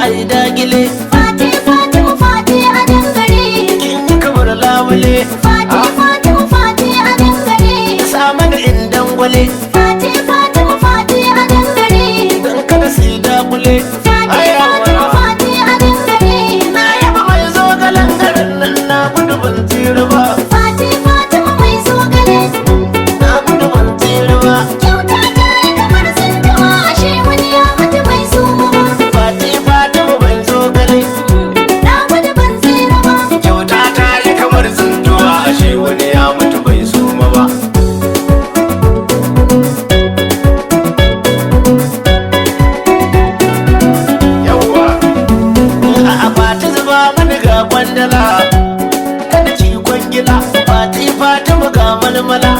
ai dagile. Fati Fatima Fati a dangare. Kin yi kamar lawale. Fati Fatima Fati a dangare. Sa mana indan gwale. Fati Fatima Fati a dangare. Dan kada su yi dakule. Fati Fatima Fati a dangare. Na yaba mai zogalen garin nan na gudu ban tsira ba. Fati Fatima mai zogale. Na gudu ban tsira ba. Kyauta ta yi kamar tsintuwa, ashe wani ya mutu bai suma ba. Fati Fatima mai zogale. Na gudu ban tsira ba. Kyauta ta yi kamar tsintuwa, ashe wani ya mutu bai suma ba. Yawwa a Fati zuba mani ga kwandala, kada ki kwangila. Fati Fatima ga malmala,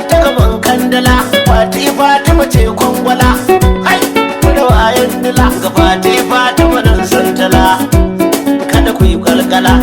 ta gaban kandala. Fati Fatima ce kwangwala, hai da wayan nila. Ga Fati Fatima nan santala, kada ku yi kalkala.